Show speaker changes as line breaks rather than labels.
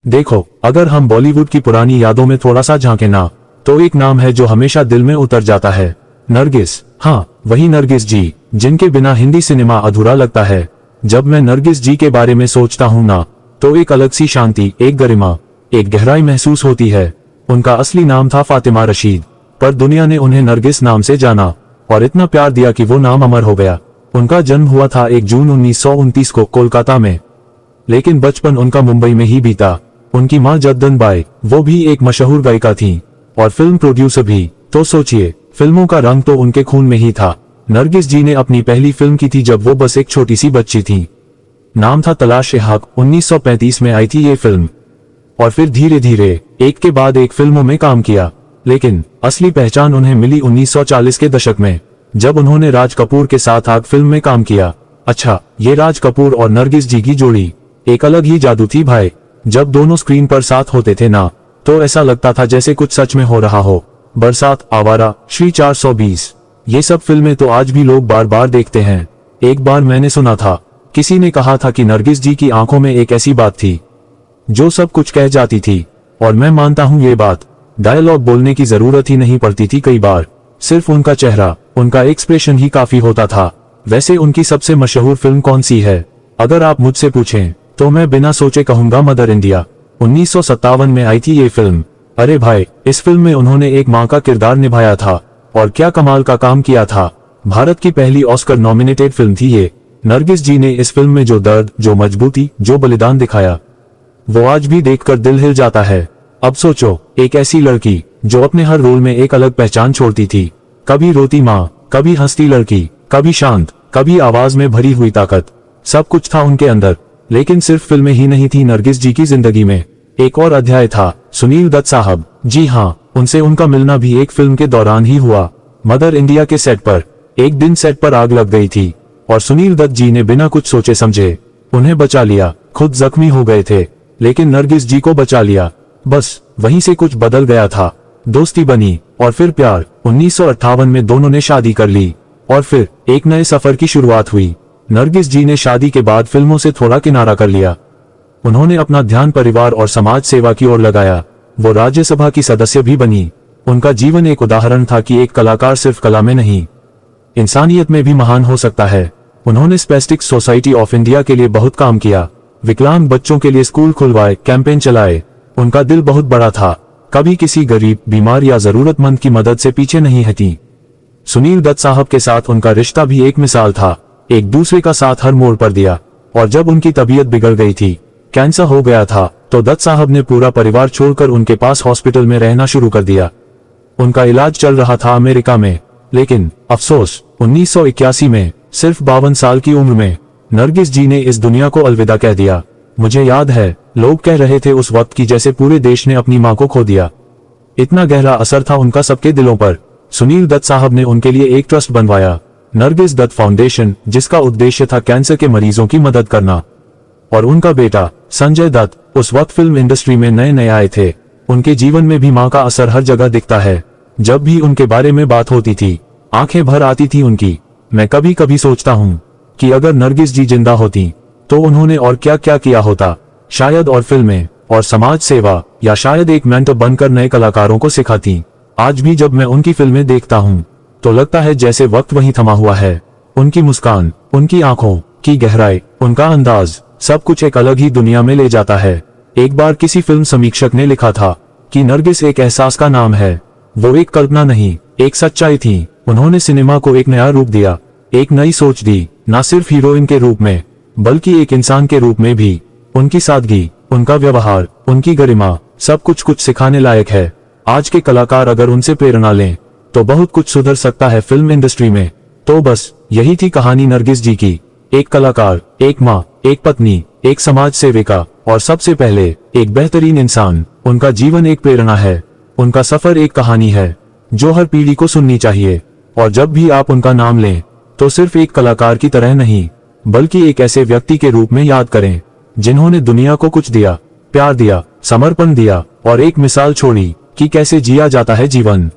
देखो, अगर हम बॉलीवुड की पुरानी यादों में थोड़ा सा झांके ना, तो एक नाम है जो हमेशा दिल में उतर जाता है, नरगिस। हाँ, वही नरगिस जी, जिनके बिना हिंदी सिनेमा अधूरा लगता है। जब मैं नरगिस जी के बारे में सोचता हूँ ना, तो एक अलग सी शांति, एक गरिमा, एक गहराई महसूस होती है। उनका असली नाम था फातिमा रशीद, पर दुनिया ने उन्हें नरगिस नाम से जाना और इतना प्यार दिया कि वो नाम अमर हो गया। उनका जन्म हुआ था 1 जून 1929 को कोलकाता में, लेकिन बचपन उनका मुंबई में ही बीता। उनकी मां जद्दन बाई, वो भी एक मशहूर गायिका थीं और फिल्म प्रोड्यूसर भी। तो सोचिए, फिल्मों का रंग तो उनके खून में ही था। नरगिस जी ने अपनी पहली फिल्म की थी जब वो बस एक छोटी सी बच्ची थी। नाम था तलाश-ए-हक। 1935 में आई थी ये फिल्म, और फिर धीरे धीरे एक के बाद एक फिल्मों में काम किया। लेकिन असली पहचान उन्हें मिली 1940 के दशक में, जब उन्होंने राज कपूर के साथ आग फिल्म में काम किया। अच्छा, ये राज कपूर और नरगिस जी की जोड़ी एक अलग ही जादू थी भाई। जब दोनों स्क्रीन पर साथ होते थे ना, तो ऐसा लगता था जैसे कुछ सच में हो रहा हो। बरसात, आवारा, श्री 420, ये सब फिल्में तो आज भी लोग बार बार देखते हैं। एक बार मैंने सुना था, किसी ने कहा था कि नरगिस जी की आंखों में एक ऐसी बात थी जो सब कुछ कह जाती थी, और मैं मानता हूँ ये बात। डायलॉग बोलने की जरूरत ही नहीं पड़ती थी कई बार, सिर्फ उनका चेहरा, उनका एक्सप्रेशन ही काफी होता था। वैसे उनकी सबसे मशहूर फिल्म कौन सी है? अगर आप मुझसे पूछें तो मैं बिना सोचे कहूंगा मदर इंडिया। 1957 में आई थी ये फिल्म। अरे भाई, इस फिल्म में उन्होंने एक मां का किरदार निभाया था, और क्या कमाल का काम किया था। भारत की पहली ऑस्कर नॉमिनेटेड फिल्म थी ये। नरगिस जी ने इस फिल्म में जो दर्द, जो मजबूती, जो बलिदान दिखाया, वो आज भी देखकर दिल हिल जाता है। अब सोचो, एक ऐसी लड़की जो अपने हर रोल में एक अलग पहचान छोड़ती थी। कभी रोती माँ, कभी हंसती लड़की, कभी शांत, कभी आवाज में भरी हुई ताकत। सब कुछ था उनके अंदर। लेकिन सिर्फ फिल्में ही नहीं थी नरगिस जी की जिंदगी में। एक और अध्याय था, सुनील दत्त साहब। जी हाँ, उनसे उनका मिलना भी एक फिल्म के दौरान ही हुआ। मदर इंडिया के सेट पर एक दिन सेट पर आग लग गई थी, और सुनील दत्त जी ने बिना कुछ सोचे समझे उन्हें बचा लिया। खुद जख्मी हो गए थे, लेकिन नरगिस जी को बचा लिया। बस वहीं से कुछ बदल गया था। दोस्ती बनी, और फिर प्यार। 1958 में दोनों ने शादी कर ली, और फिर एक नए सफर की शुरुआत हुई। नरगिस जी ने शादी के बाद फिल्मों से थोड़ा किनारा कर लिया। उन्होंने अपना ध्यान परिवार और समाज सेवा की ओर लगाया। वो राज्यसभा की सदस्य भी बनी। उनका जीवन एक उदाहरण था कि एक कलाकार सिर्फ कला में नहीं, इंसानियत में भी महान हो सकता है। उन्होंने स्पेस्टिक सोसाइटी ऑफ इंडिया के लिए बहुत काम किया। विकलांग बच्चों के लिए स्कूल खुलवाए, कैंपेन चलाए। उनका दिल बहुत बड़ा था, कभी किसी गरीब, बीमार या जरूरतमंद की मदद से पीछे नहीं हटी। सुनील दत्त साहब के साथ उनका रिश्ता भी एक मिसाल था। एक दूसरे का साथ हर मोड़ पर दिया। और जब उनकी तबीयत बिगड़ गई थी, कैंसर हो गया था, तो दत्त साहब ने पूरा परिवार छोड़कर उनके पास हॉस्पिटल में रहना शुरू कर दिया। उनका इलाज चल रहा था अमेरिका में, लेकिन अफसोस 1981 में सिर्फ 52 साल की उम्र में नरगिस जी ने इस दुनिया को अलविदा कह दिया। मुझे याद है, लोग कह रहे थे उस वक्त की जैसे पूरे देश ने अपनी मां को खो दिया। इतना गहरा असर था उनका सबके दिलों पर। सुनील दत्त साहब ने उनके लिए एक ट्रस्ट बनवाया, नरगिस दत्त फाउंडेशन, जिसका उद्देश्य था कैंसर के मरीजों की मदद करना। और उनका बेटा संजय दत्त उस वक्त फिल्म इंडस्ट्री में नए नए आए थे। उनके जीवन में भी मां का असर हर जगह दिखता है। जब भी उनके बारे में बात होती थी, आंखें भर आती थी उनकी। मैं कभी कभी सोचता हूँ कि अगर नरगिस जी जिंदा होती तो उन्होंने और क्या क्या किया होता। शायद और फिल्में और समाज सेवा, या शायद एक मेंटर बनकर नए कलाकारों को सिखाती। आज भी जब मैं उनकी फिल्में देखता हूँ तो लगता है जैसे वक्त वहीं थमा हुआ है। उनकी मुस्कान, उनकी आंखों की गहराई, उनका अंदाज, सब कुछ एक अलग ही दुनिया में ले जाता है। एक बार किसी फिल्म समीक्षक ने लिखा था कि नरगिस एक एहसास का नाम है। वो एक कल्पना नहीं, एक सच्चाई थी। उन्होंने सिनेमा को एक नया रूप दिया, एक नई सोच दी, ना सिर्फ हीरोइन के रूप में, बल्कि एक इंसान के रूप में भी। उनकी सादगी, उनका व्यवहार, उनकी गरिमा, सब कुछ सिखाने लायक है। आज के कलाकार अगर उनसे प्रेरणा लें तो बहुत कुछ सुधर सकता है फिल्म इंडस्ट्री में। तो बस यही थी कहानी नरगिस जी की। एक कलाकार, एक माँ, एक पत्नी, एक समाज सेविका, और सबसे पहले एक बेहतरीन इंसान। उनका जीवन एक प्रेरणा है, उनका सफर एक कहानी है जो हर पीढ़ी को सुननी चाहिए। और जब भी आप उनका नाम लें तो सिर्फ एक कलाकार की तरह नहीं, बल्कि एक ऐसे व्यक्ति के रूप में याद करें जिन्होंने दुनिया को कुछ दिया, प्यार दिया, समर्पण दिया, और एक मिसाल छोड़ी कि कैसे जिया जाता है जीवन।